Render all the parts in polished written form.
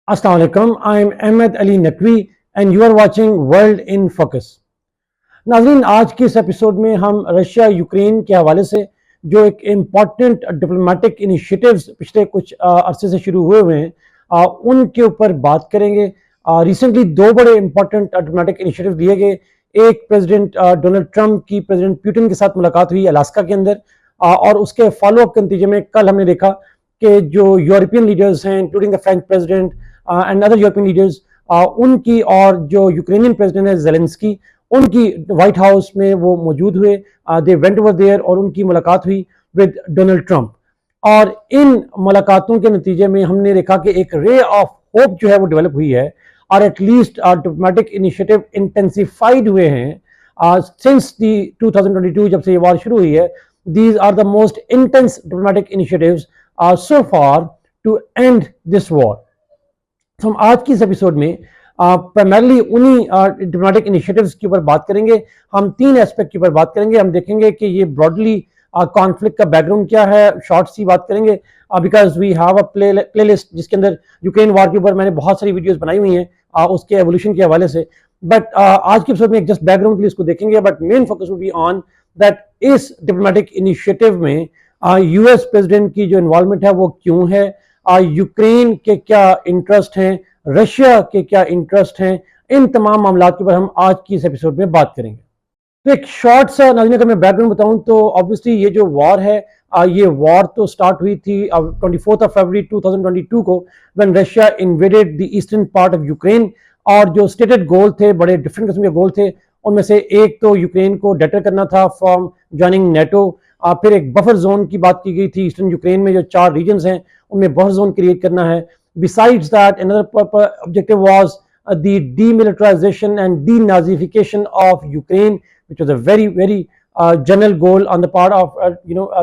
Assalamu alaikum. I am Ahmed Ali Naqvi and you are watching World in Focus. नाज़रीन, आज के इस episode में हम रशिया यूक्रेन के हवाले से जो एक इम्पॉर्टेंट डिप्लोमेटिक इनिशिएटिव्स पिछले कुछ अरसे से शुरू हुए हैं उनके ऊपर बात करेंगे। रिसेंटली दो बड़े इम्पॉर्टेंट डिप्लोमेटिक इनिशिएटिव लिए गए। एक प्रेसिडेंट डोनाल्ड ट्रंप की प्रेसिडेंट पुतिन के साथ मुलाकात हुई अलास्का के अंदर, और उसके फॉलोअप के नतीजे में कल हमने देखा कि जो यूरोपियन लीडर्स हैं including the French president and other European leaders, उनकी और जो यूक्रेनियन प्रेसिडेंट है ज़ेलेंस्की, उनकी व्हाइट हाउस में वो मौजूद हुए। दे वेंट ओवर देयर और उनकी मुलाकात हुई विद डोनाल्ड ट्रंप। और इन मुलाकातों के नतीजे में हमने देखा कि एक रे ऑफ होप जो है वो डेवलप हुई है, और एटलीस्ट डिप्लोमेटिक इनिशिएटिव इंटेंसिफाइड हुए हैं सिंस दी 2022 जब से ये वॉर शुरू हुई है। These are the most intense diplomatic initiatives so far to end this war. तो हम आज की इस एपिसोड में प्राइमरली उन्हीं डिप्लोमेटिक इनिशिएटिव्स के ऊपर बात करेंगे। हम तीन एस्पेक्ट के ऊपर बात करेंगे। हम देखेंगे कि ये ब्रॉडली कॉन्फ्लिक्ट का बैकग्राउंड क्या है, शॉर्ट सी बात करेंगे because we have a playlist जिसके अंदर यूक्रेन वॉर के ऊपर मैंने बहुत सारी वीडियोस बनाई हुई हैं उसके एवोल्यूशन के हवाले से। बट आज के एपिसोड में एक जस्ट बैकग्राउंड के लिए इसको देखेंगे, but main focus will be on that इस डिप्लोमेटिक इनिशिएटिव में यूएस प्रेसिडेंट की जो इन्वॉल्वमेंट है वो क्यों है, यूक्रेन के क्या इंटरेस्ट हैं, रशिया के क्या इंटरेस्ट हैं, इन तमाम मामलों के ऊपर हम आज की इस एपिसोड में बात करेंगे। तो एक शॉर्ट सा नाज़रीन अगर मैं बैकग्राउंड बताऊं तो ऑब्वियसली ये जो वॉर है ये वॉर तो स्टार्ट हुई थी 24 फरवरी 2022 को, when Russia invaded the eastern part of Ukraine. और जो स्टेटेड गोल थे, बड़े डिफरेंट किस्म के गोल थे। उनमें से एक तो यूक्रेन को डेटर करना था फ्रॉम ज्वाइनिंग नेटो। फिर एक बफर जोन की बात की गई थी ईस्टर्न यूक्रेन में जो 4 रीजन्स हैं उनमें बफर जोन क्रिएट करना है। Besides that, another objective was the demilitarization and denazification of Ukraine, which was a very general goal on the part of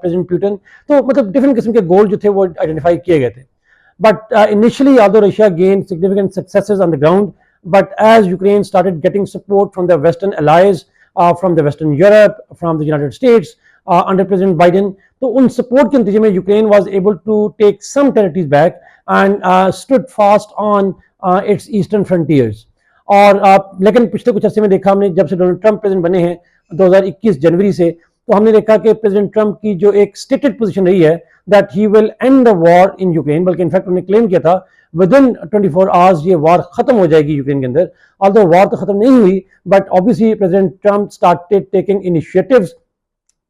President Putin. तो मतलब डिफरेंट किस्म के गोल जो थे वो आइडेंटिफाई किए गए थे। But initially, although Russia gained significant successes on the ground, but as Ukraine started getting support from the Western allies, from the Western Europe, from the United States under President Biden, तो उन support के नतीजे में Ukraine was able to take some territories back and stood fast on its eastern frontiers. और लेकिन पिछले कुछ अर्से में देखा हमने, जब से डोनाल्ड ट्रंप प्रेसिडेंट बने हैं 2021 जनवरी से, तो हमने देखा कि प्रेसिडेंट ट्रंप की जो एक स्टेटेड पोजीशन रही है that he will and the war in Ukraine, बल्कि इनफैक्ट उन्होंने क्लेम किया था विद इन 24 आवर्स ये वॉर खत्म हो जाएगी यूक्रेन के अंदर। ऑल्दो वॉर तो खत्म नहीं हुई, but obviously president Trump started taking initiatives.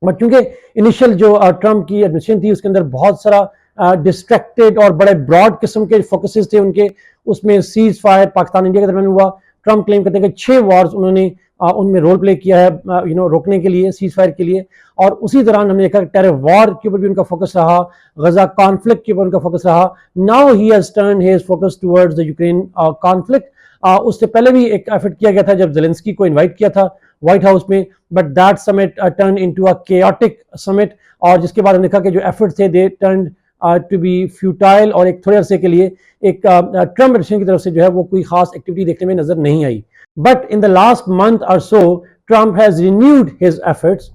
But क्योंकि इनिशियल जो ट्रंप की एडमिनिस्ट्रेशन थी उसके अंदर बहुत सारा डिस्ट्रैक्टेड और बड़े ब्रॉड किस्म के फोकसेस थे उनके, उसमें सीज फायर पाकिस्तान इंडिया के दरमियान हुआ। ट्रंप क्लेम करते हैं कि 6 वॉर्स उन्होंने उनमें रोल प्ले किया है रोकने के लिए, सीज फायर के लिए। और उसी दौरान हमने देखा टेरर वॉर के ऊपर भी उनका फोकस रहा, गजा कॉन्फ्लिक्ट के ऊपर उनका फोकस रहा। Now he has turned his focus towards the Ukraine conflict. उससे पहले भी एक एफर्ट किया गया था जब ज़ेलेंस्की को इनवाइट किया था व्हाइट हाउस में, but that summit turn into a chaotic summit. और जिसके बाद हमने देखा कि जो एफर्ट्स थे they turn to be futile, और एक थोड़े अरसे के लिए एक ट्रंप एडमिनिस्ट्रेशन की तरफ से जो है वो कोई खास एक्टिविटी देखने में नजर नहीं आई। But in the last month or so Trump has renewed his efforts,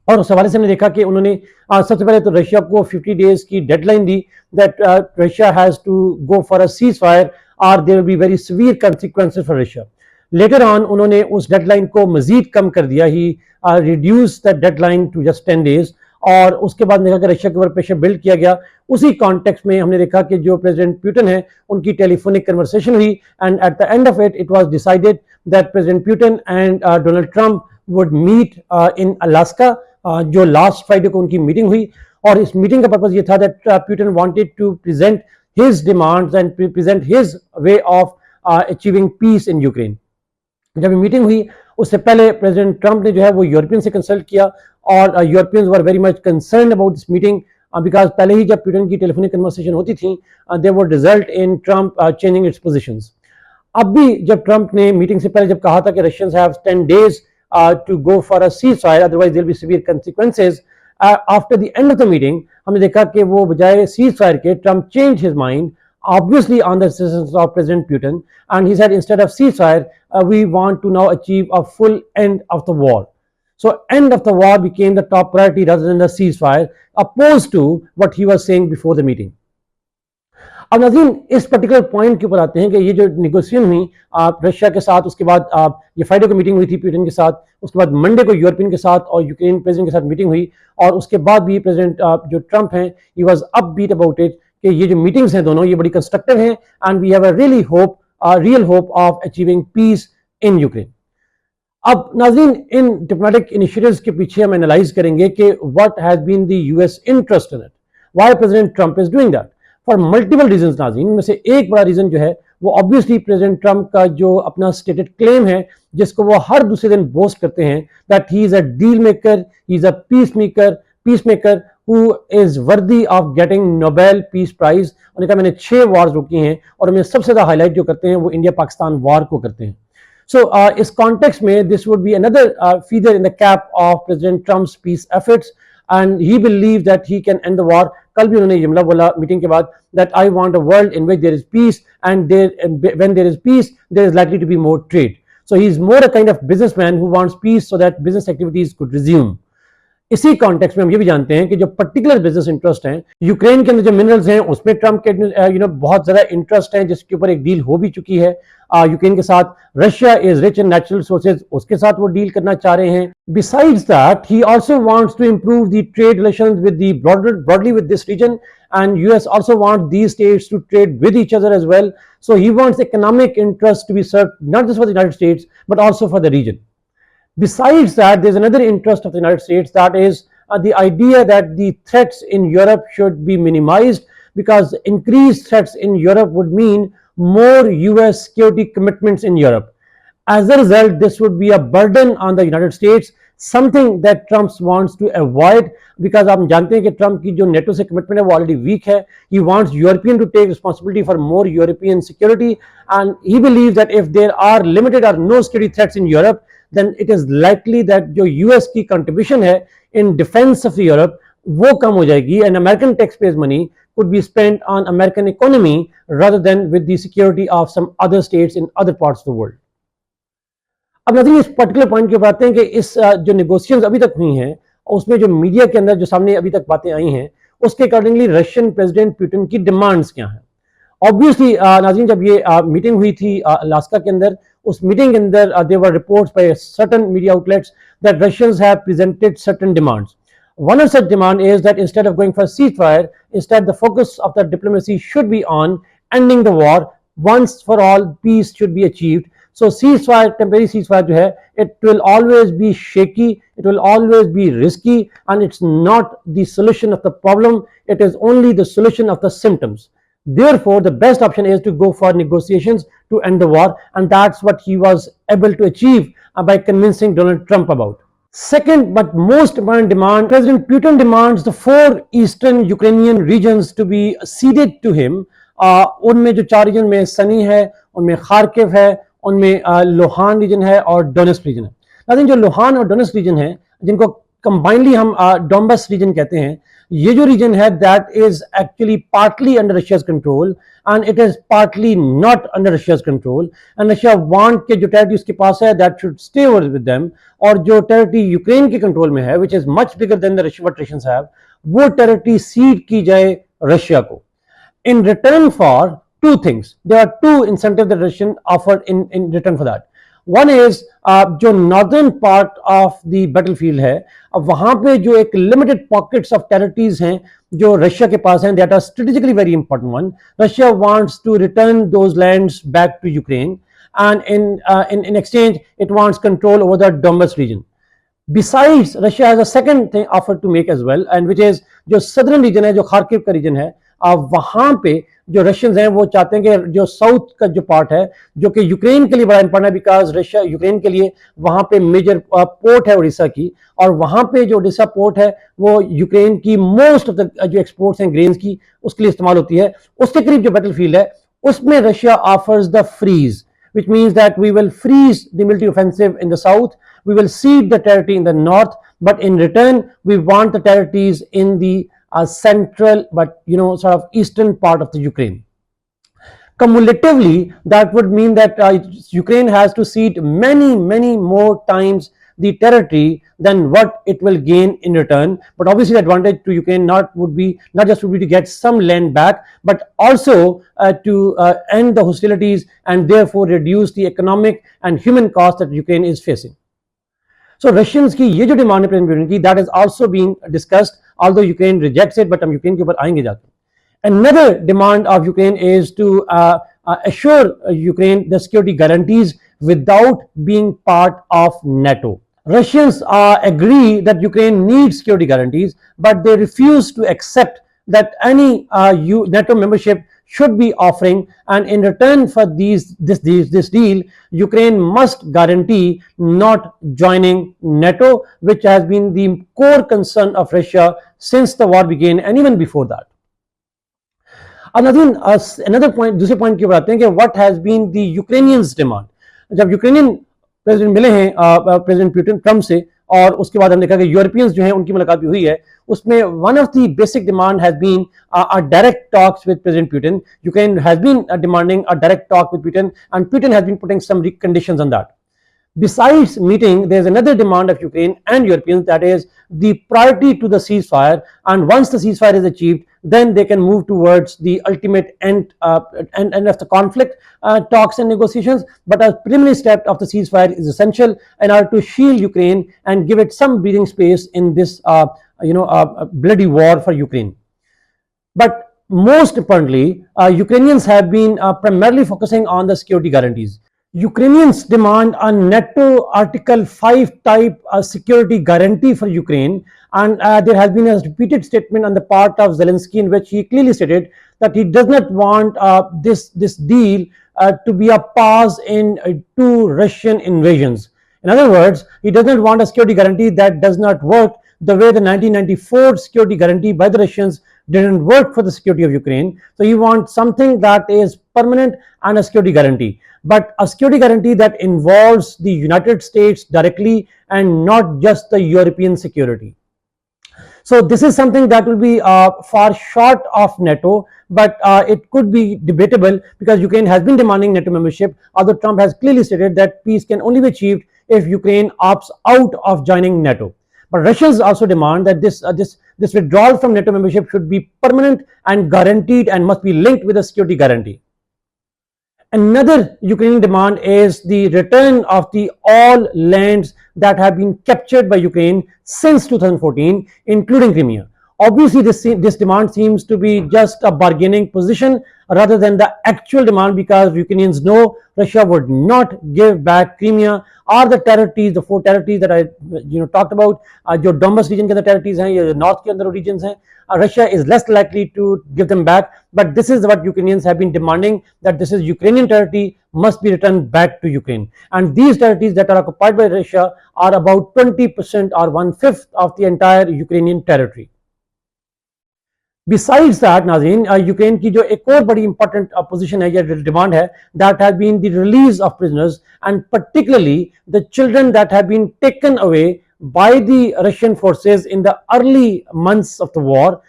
और उस हवाले से हमने देखा कि उन्होंने सबसे पहले तो रशिया को 50 डेज की डेडलाइन दी that Russia has to go for a ceasefire और there will be very severe consequences for Russia. Later on उन्होंने उस डेडलाइन को मजीद कम कर दिया, he reduce that deadline to just 10 days. और उसके बाद देखा कि रशिया के ऊपर प्रेशर बिल्ड किया गया। उसी कॉन्टेक्स्ट में हमने देखा कि जो प्रेसिडेंट पुतिन है उनकी टेलीफोनिक कन्वर्सेशन हुई, and at the end of it it was decided that president Putin and Donald Trump would meet in Alaska. जो लास्ट फ्राइडे को उनकी मीटिंग हुई, और इस मीटिंग का पर्पज ये था that Putin wanted to present his demands and present his way of achieving peace in Ukraine. जब मीटिंग हुई उससे पहले प्रेसिडेंट ट्रंप ने जो है वो यूरोपियन से कंसल्ट किया, और Europeans were very much concerned about this meeting because पहले ही जब पुतिन की टेलीफोनिक कन्वर्सेशन होती थी they would result in Trump changing it's positions. अब भी जब ट्रंप ने मीटिंग से पहले जब कहा था कि Russians have 10 days to go for a ceasefire otherwise there will be severe consequences, after the end of the meeting हमने देखा कि वो बजाय सीज फायर के Trump change his mind obviously on the insistence of President Putin, and he said instead of ceasefire, we want to now achieve a full end of the war. So end of the war became the top priority rather than the ceasefire, opposed to what he was saying before the meeting. अब नाज़रीन इस particular point के ऊपर आते हैं कि ये जो निगोशिएशन हुई रशिया के साथ, उसके बाद ये फ्राइडे को मीटिंग हुई थी पुतिन के साथ, उसके बाद मंडे को यूरोपियन के साथ और यूक्रेन प्रेसिडेंट के साथ मीटिंग हुई, और उसके बाद भी प्रेसिडेंट जो ट्रंप हैं he was upbeat about it कि ये जो मीटिंग्स हैं दोनों ये बड़ी कंस्ट्रक्टिव हैं and we have a real hope of achieving peace in Ukraine. अब नाज़रीन इन डिप्लोमेटिक इनिशिएटिव्स के पीछे हम एनालाइज करेंगे कि what has been the US interest in it, why president Trump is doing that for multiple reasons. नाज़रीन इनमें से एक बड़ा रीजन जो है वो ऑब्वियसली प्रेसिडेंट ट्रंप का जो अपना स्टेटेड क्लेम है, जिसको वो हर दूसरे दिन बोस्ट करते हैं, that he is a deal maker, he is a peace maker who is worthy of getting Nobel peace prize. उन्होंने कहा मैंने 6 वॉर्स रोकी हैं और उनमें सबसे ज्यादा हाईलाइट जो करते हैं वो इंडिया पाकिस्तान वॉर को करते हैं। So, इस कॉन्टेक्स्ट में this would be another feather in the cap of president Trump's peace efforts and he believe that he can end the war. कल भी उन्होंने जुमला बोला मीटिंग के बाद that I want a world in which there is peace and when there is peace there is likely to be more trade. So he is more a kind of businessman who wants peace so that business activities could resume. इसी context में हम ये भी जानते हैं कि जो particular business interest हैं यूक्रेन के अंदर जो मिनरल्स हैं उसमें ट्रम्प के बहुत ज्यादा इंटरेस्ट है, जिसके ऊपर एक डील हो भी चुकी है यूक्रेन के साथ। Russia is rich in natural resources, उसके साथ वो डील करना चाह रहे हैं। Besides that he also wants to improve the trade relations with the broadly with this region and US also want these states to trade with each other as well. So he wants economic interest to be served not just for the United States but also for the region. Besides that, there's another interest of the United States, that is the idea that the threats in Europe should be minimized, because increased threats in Europe would mean more US security commitments in Europe. As a result, this would be a burden on the United States, something that Trump wants to avoid, because आप जानते हैं कि Trump की जो NATO से commitment है वो already weak है। He wants European to take responsibility for more European security, and he believes that if there are limited or no security threats in Europe, then it is likely that जो US की contribution है in defense of Europe वो कम हो जाएगी, and American taxpayers money could be spent on American economy rather than with the security of some other states in other parts of the world. अब नाज़रीन इस particular point के ऊपर आते हैं कि इस जो नेगोशिएशंस अभी तक हुई हैं उसमें जो मीडिया के अंदर जो सामने अभी तक बातें आई हैं उसके अकॉर्डिंगली रशियन प्रेसिडेंट पुतिन की डिमांड्स क्या हैं। ऑब्वियसली नाज़रीन जब ये मीटिंग हुई थी अलास्का के अंदर, उस मीटिंग के अंदर there were reports by certain media outlets that Russians have presented certain demands. One of such demand is that instead of going for ceasefire, instead the focus of the diplomacy should be on ending the war once for all. Peace should be achieved. So ceasefire, temporary ceasefire जो है, it will always be shaky, it will always be risky, and it's not the solution of the problem, it is only the solution of the symptoms. Therefore, the best option is to go for negotiations to end the war, and that's what he was able to achieve by convincing Donald Trump about. Second but most important demand, President Putin demands the 4 eastern Ukrainian regions to be ceded to him. उनमें जो 4 reason में सनी है, उनमें Kharkiv है, उनमें Lohan reason है और Donetsk reason है। लेकिन जो लोहान और डोनेस्क रीजन है जिनको कंबाइनली हम डोंबस रीजन कहते हैं, ये जो रीजन है that is actually partly under Russia's control and it is partly not under Russia's control, and Russia want के जो टेरिटरी उसके पास है that should stay over with them, और जो टेरिटरी यूक्रेन के कंट्रोल में है which is much bigger than the what Russians have, वो टेरिटरी सीड की जाए रशिया को। In return for 2 things, there are 2 incentives that Russian offered in return for that. One is जो northern part of the battlefield है, अब वहां पे जो एक limited pockets of territories हैं जो रशिया के पास हैं, that are strategically very important one. Russia wants to return those lands back to Ukraine, and in exchange it wants control over the Donbas region. Besides, Russia has a second thing offered to make as well, and which is जो southern region है, जो Kharkiv का region है, वहां पे जो Russians हैं वो चाहते हैं कि जो साउथ का जो पार्ट है जो कि यूक्रेन के लिए बड़ा इंपॉर्टेंट है, बिकॉज रशिया यूक्रेन के लिए वहां पे मेजर पोर्ट है उड़ीसा की, और वहां पे जो उड़ीसा पोर्ट है वो यूक्रेन की मोस्ट ऑफ द जो एक्सपोर्ट्स हैं ग्रेन्स की उसके लिए इस्तेमाल होती है। उसके करीब जो बैटलफील्ड है उसमें Russia offers the freeze, which means that we will freeze the military offensive in the south, we will cede the territory in the north, but in return we want the territories in the central but sort of eastern part of the Ukraine. Cumulatively, that would mean that Ukraine has to cede many more times the territory than what it will gain in return. But obviously, the advantage to Ukraine not just would be to get some land back, but also to end the hostilities and therefore reduce the economic and human cost that Ukraine is facing. So Russians की ये जो demand है president Putin की, that is also being discussed, although Ukraine rejects it, but हम Ukraine के ऊपर आएंगे जाके. Another demand of Ukraine is to assure Ukraine the security guarantees without being part of NATO. Russians agree that Ukraine needs security guarantees, but they refuse to accept that any NATO membership should be offering, and in return for this deal, Ukraine must guarantee not joining NATO, which has been the core concern of Russia since the war began and even before that. Another point, दूसरे point की बात है कि what has been the Ukrainians demand. जब Ukrainian president मिले हैं president Putin Trump से, और उसके बाद हमने देखा कि यूरोपियंस जो हैं उनकी मुलाकात भी हुई है, उसमें one of the basic demand has been a direct talks with President Putin. Ukraine has been demanding a direct talk with Putin, and Putin has been putting some conditions on that. Besides meeting, there's another demand of Ukraine and Europeans, that is the priority to the ceasefire, and once the ceasefire is achieved, then they can move towards the ultimate end of the conflict talks and negotiations. But a preliminary step of the ceasefire is essential in order to shield Ukraine and give it some breathing space in this bloody war for Ukraine. But most importantly, Ukrainians have been primarily focusing on the security guarantees. Ukrainians demand a NATO Article 5 type security guarantee for Ukraine, and there has been a repeated statement on the part of Zelensky in which he clearly stated that he does not want this deal to be a pause in two Russian invasions. In other words, he does not want a security guarantee that does not work the way the 1994 security guarantee by the Russians didn't work for the security of Ukraine. So he wants something that is permanent and a security guarantee, but a security guarantee that involves the United States directly and not just the European security. So this is something that will be far short of NATO, but it could be debatable because Ukraine has been demanding NATO membership, although Trump has clearly stated that peace can only be achieved if Ukraine opts out of joining NATO. But Russians also demand that this withdrawal from NATO membership should be permanent and guaranteed and must be linked with a security guarantee. Another Ukrainian demand is the return of all lands that have been captured by Ukraine since 2014, including Crimea. Obviously, this demand seems to be just a bargaining position rather than the actual demand, because Ukrainians know Russia would not give back Crimea or the territories, the 4 territories that I talked about, जो Donbas region के अंदर territories हैं या north के अंदर regions हैं. Russia is less likely to give them back, but this is what Ukrainians have been demanding, that this is Ukrainian territory must be returned back to Ukraine. And these territories that are occupied by Russia are about 20% or 1/5 of the entire Ukrainian territory. Besides that, नाज़रीन, Ukraine की जो एक और बड़ी important position है या demand है, that has been the release of prisoners, and particularly the children that have been taken away by the Russian forces in the early months of the war,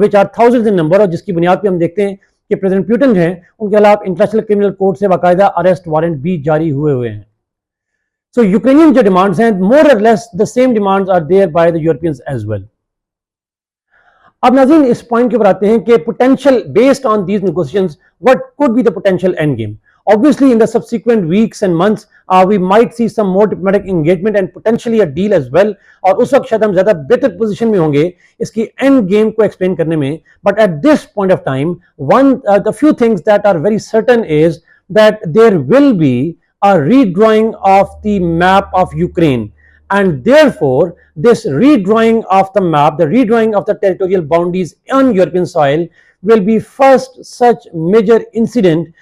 which are thousands in number, और जिसकी बुनियाद पे हम देखते हैं कि president Putin जो हैं उनके खिलाफ इंटरनेशनल क्रिमिनल कोर्ट से बाकायदा अरेस्ट वारंट भी जारी हुए हैं. So यूक्रेनियन जो डिमांड्स हैं, more or less the same demands are there by the Europeans as well. अब नाज़रीन इस पॉइंट के ऊपर आते हैं कि potential based on these negotiations what could be the potential end game. Obviously, in the subsequent weeks and months, we might see some more diplomatic engagement and potentially a deal as well. और उस वक्त शायद हम ज़्यादा बेहतर position में होंगे इसकी एंड गेम को एक्सप्लेन करने में. But at this point of time, the few things that are very certain is that there will be a redrawing of the map of Ukraine, and therefore this redrawing of the map, the redrawing of the territorial boundaries on European soil, will be first such major incident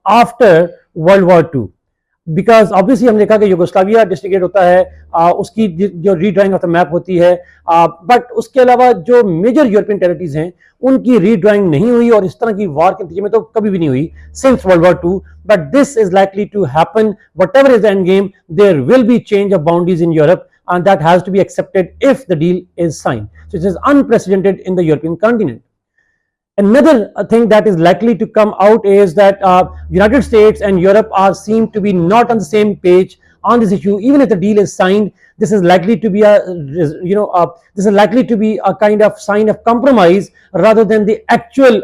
after World War II. Because obviously हमने देखा कि Yugoslavia disintegrate होता है, उसकी जो रीड्राइंग of the map होती है, but उसके अलावा जो मेजर यूरोपियन टेरिटरीज हैं उनकी रीड्राइंग नहीं हुई, और इस तरह की वार के नतीजे में तो कभी भी नहीं हुई since world war II. But this is likely to happen. Whatever is the end game, there will be change of boundaries in Europe, and that has to be accepted if the deal is signed. So it is unprecedented in the European continent. Another thing that is likely to come out is that United States and Europe seem to be not on the same page on this issue. Even if the deal is signed, this is likely to be this is likely to be a kind of sign of compromise rather than the actual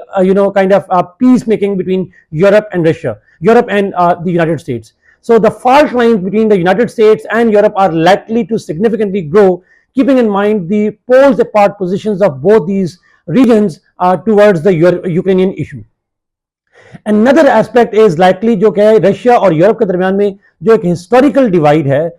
kind of peacemaking between Europe and Russia, Europe and the United States. So the fault lines between the United States and Europe are likely to significantly grow, keeping in mind the poles apart positions of both these regions towards the Ukrainian issue. Another aspect is likely जो कि है Russia और Europe के दरमियान में जो एक historical divide है,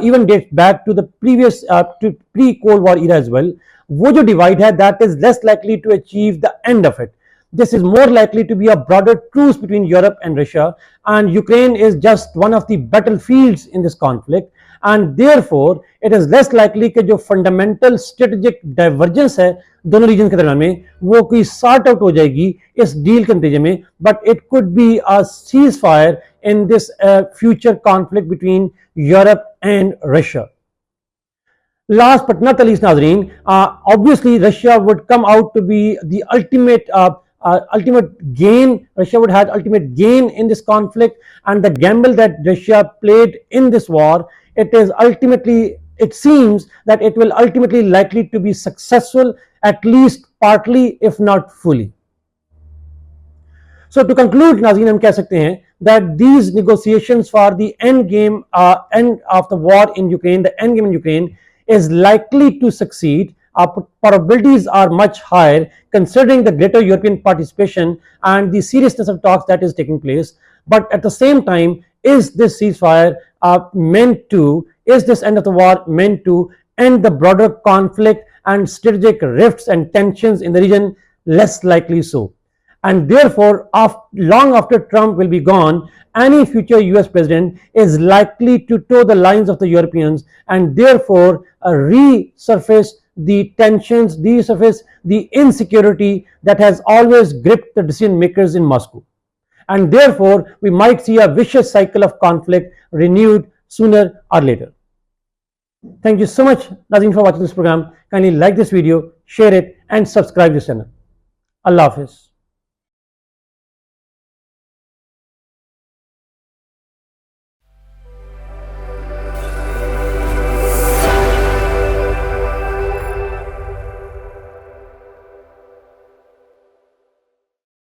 even dates back to the previous to pre-Cold War era as well. वो जो divide है, that is less likely to achieve the end of it. This is more likely to be a broader truce between Europe and Russia, and Ukraine is just one of the battlefields in this conflict, and therefore it is less likely कि जो fundamental strategic divergence है दोनों reason के दरमियान में वो कोई sort out हो जाएगी इस डील के नतीजे में, but it could be a cease fire in this future conflict between Europe and Russia. Last but not the least, Nazreen, obviously Russia would come out to be the ultimate gain. Russia would have ultimate gain in this conflict, and the gamble that Russia played in this war, it seems that it will ultimately likely to be successful, at least partly, if not fully. So to conclude, Nazreen, हम कह सकते हैं that these negotiations for the end of the war in Ukraine, the end game in Ukraine, is likely to succeed. Probabilities are much higher considering the greater European participation and the seriousness of talks that is taking place. But at the same time, is this ceasefire is this end of the war meant to end the broader conflict and strategic rifts and tensions in the region? Less likely so. And therefore, long after Trump will be gone, any future US president is likely to toe the lines of the Europeans and therefore resurface the tensions, resurface the insecurity that has always gripped the decision makers in Moscow. And therefore, we might see a vicious cycle of conflict renewed sooner or later. Thank you so much, Nazreen, for watching this program. Kindly like this video, share it, and subscribe this channel. Allah Hafiz.